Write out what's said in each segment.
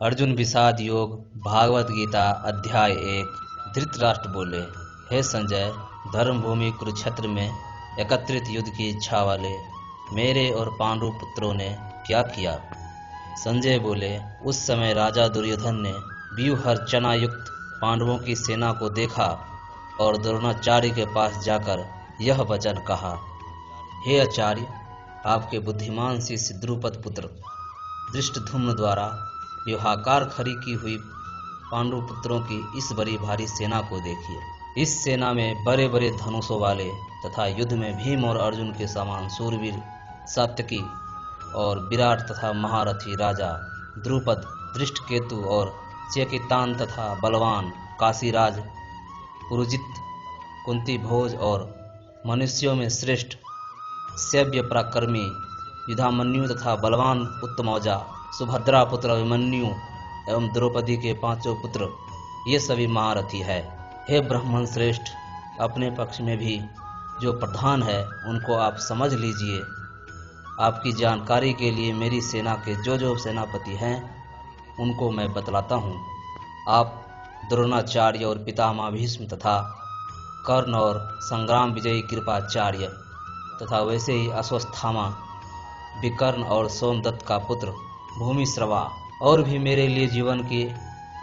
अर्जुन विषाद योग भागवत गीता अध्याय 1। धृतराष्ट्र बोले, हे संजय, धर्मभूमि कुरुक्षेत्र में एकत्रित युद्ध की इच्छा वाले मेरे और पांडु पुत्रों ने क्या किया। संजय बोले, उस समय राजा दुर्योधन ने व्यूहरचना युक्त पांडवों की सेना को देखा और द्रोणाचार्य के पास जाकर यह वचन कहा, हे आचार्य, आपके बुद्धिमान शिष्य द्रुपद पुत्र धृष्टद्युम्न द्वारा व्यूहाकार खड़ी की हुई पांडु पुत्रों की इस बड़ी भारी सेना को देखिए। इस सेना में बड़े बड़े धनुषों वाले तथा युद्ध में भीम और अर्जुन के समान सूरवीर सात्यकी और विराट तथा महारथी राजा द्रुपद, दृष्टकेतु और चेकितान तथा बलवान काशीराज पुरुजित, कुंती भोज और मनुष्यों में श्रेष्ठ सव्य पराक्रमी युधामन्यु तथा बलवान उत्तमौजा सुभद्रा पुत्र अभिमन्यु एवं द्रौपदी के पांचों पुत्र, ये सभी महारथी है। हे ब्राह्मण श्रेष्ठ, अपने पक्ष में भी जो प्रधान है उनको आप समझ लीजिए। आपकी जानकारी के लिए मेरी सेना के जो सेनापति हैं उनको मैं बतलाता हूँ। आप द्रोणाचार्य और पितामह भीष्म तथा कर्ण और संग्राम विजयी कृपाचार्य तथा वैसे ही अश्वत्थामा, विकर्ण और सोमदत्त का पुत्र भूमिश्रवा और भी मेरे लिए जीवन की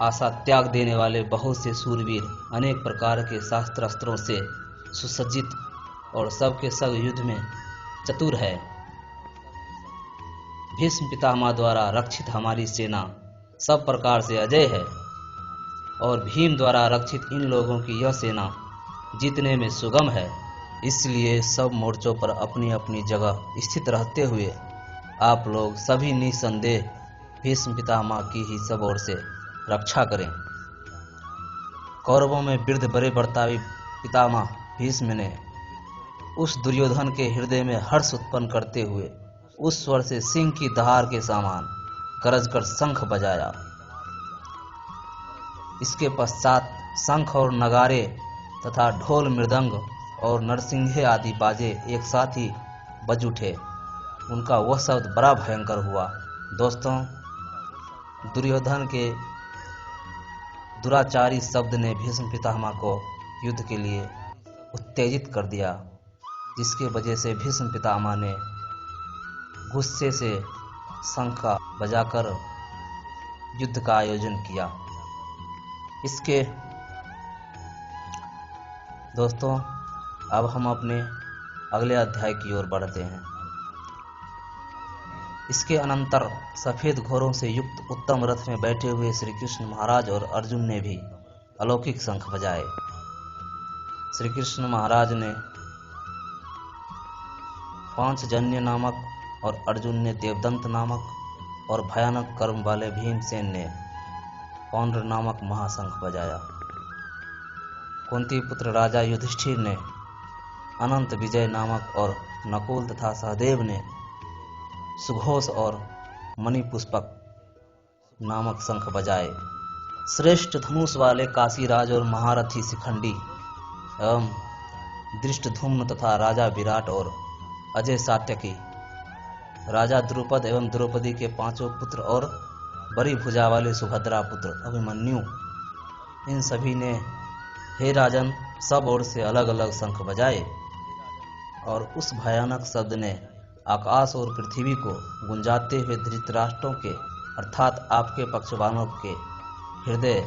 आशा त्याग देने वाले बहुत से सूरवीर अनेक प्रकार के शास्त्रास्त्रों से सुसज्जित और सबके सब युद्ध में चतुर है। भीष्म पितामह द्वारा रक्षित हमारी सेना सब प्रकार से अजय है और भीम द्वारा रक्षित इन लोगों की यह सेना जीतने में सुगम है। इसलिए सब मोर्चों पर अपनी अपनी जगह स्थित रहते हुए आप लोग सभी निसंदेह भीष्म पितामह की ही सब ओर से रक्षा करें। कौरवों में वृद्ध बड़े बर्तावी पितामह भीष्म ने उस दुर्योधन के हृदय में हर्ष उत्पन्न करते हुए उस स्वर से सिंह की दहाड़ के समान गरज कर शंख बजाया। इसके पश्चात शंख और नगारे तथा ढोल मृदंग और नरसिंहे आदि बाजे एक साथ ही बज उठे। उनका वह शब्द बड़ा भयंकर हुआ। दोस्तों, दुर्योधन के दुराचारी शब्द ने भीष्म पितामह को युद्ध के लिए उत्तेजित कर दिया, जिसके वजह से भीष्म पितामह ने गुस्से से शंख बजाकर युद्ध का आयोजन किया। इसके दोस्तों, अब हम अपने अगले अध्याय की ओर बढ़ते हैं। इसके अनंतर सफेद घोड़ों से युक्त उत्तम रथ में बैठे हुए श्री कृष्ण महाराज और अर्जुन ने भी अलौकिक शंख बजाए। श्री कृष्ण महाराज ने पांचजन्य नामक और अर्जुन ने देवदंत नामक और भयानक कर्म वाले भीमसेन ने पौंड्र नामक महाशंख बजाया। कुंती पुत्र राजा युधिष्ठिर ने अनंत विजय नामक और नकुल तथा सहदेव ने सुघोष और मणिपुष्पक नामक शंख बजाए। श्रेष्ठ धनुष वाले काशीराज और महारथी शिखंडी एवं दृष्टद्युम्न तथा राजा विराट और अजय सात्यकी, राजा द्रुपद एवं द्रौपदी के पांचों पुत्र और बड़ी भुजा वाले सुभद्रा पुत्र अभिमन्यु, इन सभी ने हे राजन सब ओर से अलग अलग शंख बजाए और उस भयानक शब्द ने आकाश और पृथ्वी को गुंजाते हुए धृतराष्ट्रों के अर्थात आपके पक्षवालों के हृदय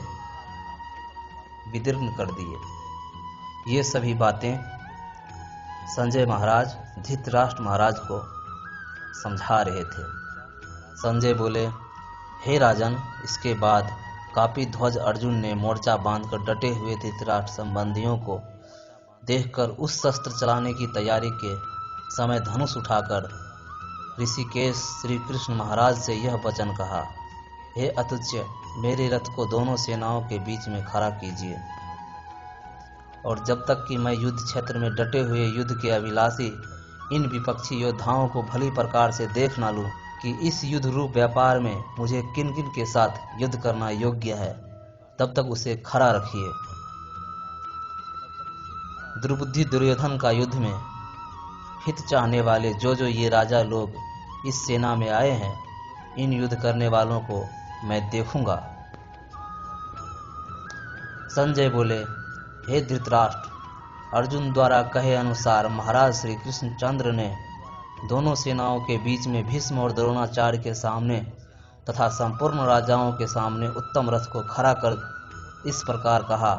विदीर्ण कर दिए। ये सभी बातें संजय महाराज धृतराष्ट्र महाराज को समझा रहे थे। संजय बोले, हे राजन, इसके बाद कापीध्वज अर्जुन ने मोर्चा बांधकर डटे हुए धृतराष्ट्र संबंधियों को देखकर उस शस्त्र चलाने की तैयारी के समय धनुष उठाकर ऋषिकेश श्री कृष्ण महाराज से यह वचन कहा, हे अतुच्य, मेरे रथ को दोनों सेनाओं के बीच में खड़ा कीजिए और जब तक कि मैं युद्ध क्षेत्र में डटे हुए युद्ध के अभिलाषी इन विपक्षी योद्धाओं को भली प्रकार से देख ना लूं कि इस युद्ध रूप व्यापार में मुझे किन किन के साथ युद्ध करना योग्य है, तब तक उसे खड़ा रखिए। दुर्बुद्धि दुर्योधन का युद्ध में हित चाहने वाले जो ये राजा लोग इस सेना में आए हैं, इन युद्ध करने वालों को मैं देखूंगा। संजय बोले, हे धृतराष्ट्र, अर्जुन द्वारा कहे अनुसार महाराज श्री कृष्णचंद्र ने दोनों सेनाओं के बीच में भीष्म और द्रोणाचार्य के सामने तथा संपूर्ण राजाओं के सामने उत्तम रथ को खड़ा कर इस प्रकार कहा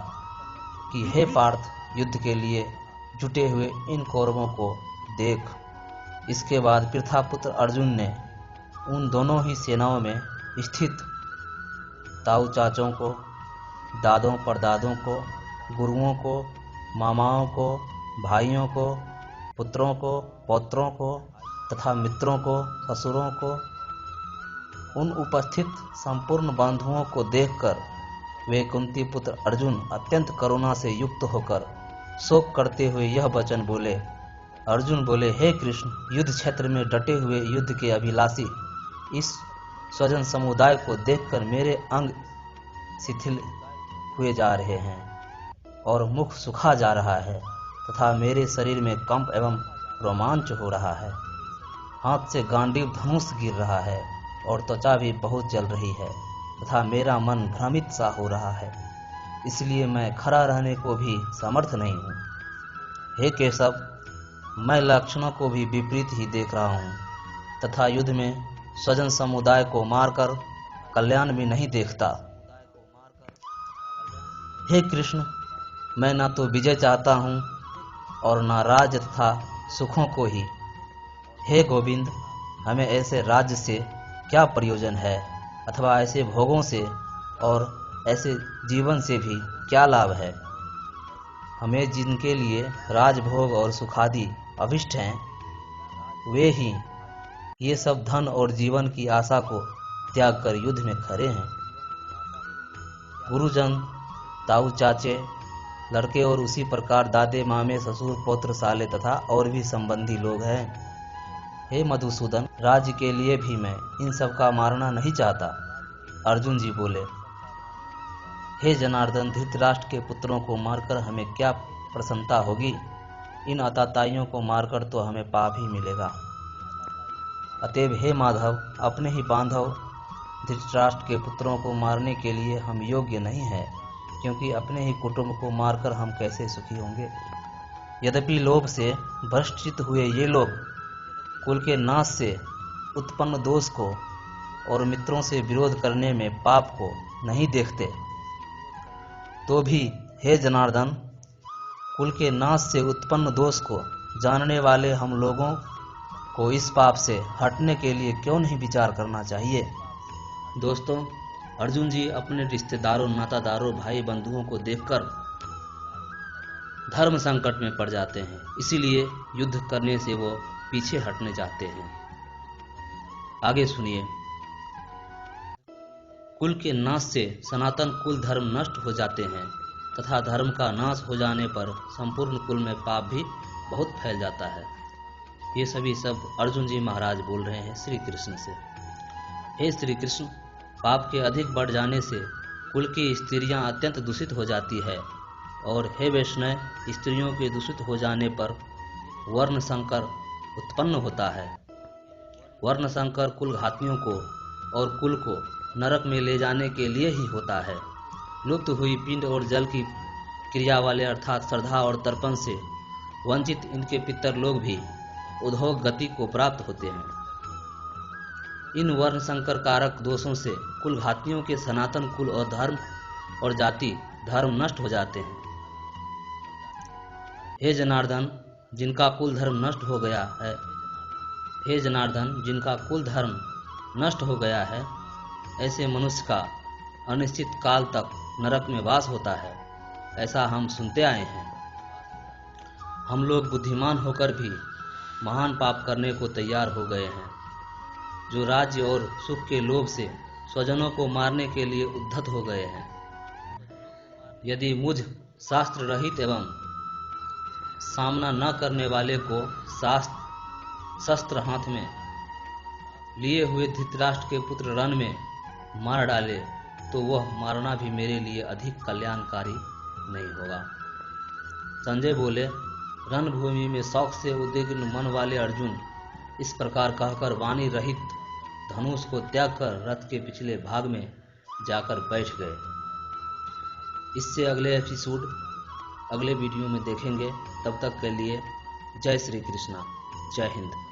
कि हे पार्थ, युद्ध के लिए जुटे हुए इन कौरवों को देख। इसके बाद पृथापुत्र अर्जुन ने उन दोनों ही सेनाओं में स्थित ताऊ चाचों को, दादों परदादों को, गुरुओं को, मामाओं को, भाइयों को, पुत्रों को, पौत्रों को तथा मित्रों को, ससुरों को, उन उपस्थित संपूर्ण बंधुओं को देखकर वे कुंती पुत्र अर्जुन अत्यंत करुणा से युक्त होकर शोक करते हुए यह वचन बोले। अर्जुन बोले, हे कृष्ण, युद्ध क्षेत्र में डटे हुए युद्ध के अभिलाषी इस स्वजन समुदाय को देखकर मेरे अंग शिथिल हुए जा रहे हैं और मुख सुखा जा रहा है तथा मेरे शरीर में कंप एवं रोमांच हो रहा है। हाथ से गांडीव धनुष गिर रहा है और त्वचा भी बहुत जल रही है तथा मेरा मन भ्रमित सा हो रहा है, इसलिए मैं खड़ा रहने को भी समर्थ नहीं हूँ। हे केशव, मैं लक्षणों को भी विपरीत ही देख रहा हूँ तथा युद्ध में स्वजन समुदाय को मारकर कल्याण भी नहीं देखता। हे कृष्ण, मैं ना तो विजय चाहता हूँ और ना राज्य तथा सुखों को ही। हे गोविंद, हमें ऐसे राज्य से क्या प्रयोजन है अथवा ऐसे भोगों से और ऐसे जीवन से भी क्या लाभ है। हमें जिनके लिए राजभोग और सुखादि अभिष्ट हैं, वे ही ये सब धन और जीवन की आशा को त्याग कर युद्ध में खड़े हैं। गुरुजन, ताऊ चाचे, लड़के और उसी प्रकार दादे मामे ससुर पौत्र साले तथा और भी संबंधी लोग हैं। हे मधुसूदन, राज्य के लिए भी मैं इन सब का मारना नहीं चाहता। अर्जुन जी बोले, हे जनार्दन, धृतराष्ट्र के पुत्रों को मारकर हमें क्या प्रसन्नता होगी। इन आताताइयों को मारकर तो हमें पाप ही मिलेगा। अतएव हे माधव, अपने ही बांधव धृतराष्ट्र के पुत्रों को मारने के लिए हम योग्य नहीं हैं, क्योंकि अपने ही कुटुंब को मारकर हम कैसे सुखी होंगे। यद्यपि लोभ से भ्रष्टित हुए ये लोग कुल के नाश से उत्पन्न दोष को और मित्रों से विरोध करने में पाप को नहीं देखते, तो भी हे जनार्दन, कुल के नाश से उत्पन्न दोष को जानने वाले हम लोगों को इस पाप से हटने के लिए क्यों नहीं विचार करना चाहिए। दोस्तों, अर्जुन जी अपने रिश्तेदारों, नातादारों, भाई बंधुओं को देखकर धर्म संकट में पड़ जाते हैं, इसीलिए युद्ध करने से वो पीछे हटने चाहते हैं। आगे सुनिए। कुल के नाश से सनातन कुल धर्म नष्ट हो जाते हैं तथा धर्म का नाश हो जाने पर संपूर्ण कुल में पाप भी बहुत फैल जाता है। ये सभी सब अर्जुन जी महाराज बोल रहे हैं श्री कृष्ण से। हे श्री कृष्ण, पाप के अधिक बढ़ जाने से कुल की स्त्रियां अत्यंत दूषित हो जाती है और हे वैष्णव, स्त्रियों के दूषित हो जाने पर वर्ण संकर उत्पन्न होता है। वर्ण संकर कुल घातियों को और कुल को नरक में ले जाने के लिए ही होता है। लुप्त हुई पिंड और जल की क्रिया वाले अर्थात श्रद्धा और तर्पण से वंचित इनके पितर लोग भी उद्योग गति को प्राप्त होते हैं। इन वर्ण संकर कारक दोषों से कुल घातियों के सनातन कुल और धर्म और जाति धर्म नष्ट हो जाते हैं। हे जनार्दन, जिनका कुल धर्म नष्ट हो गया है, हे जनार्दन, जिनका कुल धर्म नष्ट हो गया है, ऐसे मनुष्य का अनिश्चित काल तक नरक में वास होता है, ऐसा हम सुनते आए हैं। हम लोग बुद्धिमान होकर भी महान पाप करने को तैयार हो गए हैं, जो राज्य और सुख के लोभ से स्वजनों को मारने के लिए उद्धत हो गए हैं। यदि मुझ शास्त्र रहित एवं सामना न करने वाले को शस्त्र हाथ में लिए हुए धृतराष्ट्र के पुत्र रण में मार डाले, तो वह मारना भी मेरे लिए अधिक कल्याणकारी नहीं होगा। संजय बोले, रणभूमि में शौक से उद्विग्न मन वाले अर्जुन इस प्रकार कहकर वाणी रहित धनुष को त्याग कर रथ के पिछले भाग में जाकर बैठ गए। इससे अगले एपिसोड अगले वीडियो में देखेंगे। तब तक के लिए जय श्री कृष्णा, जय हिंद।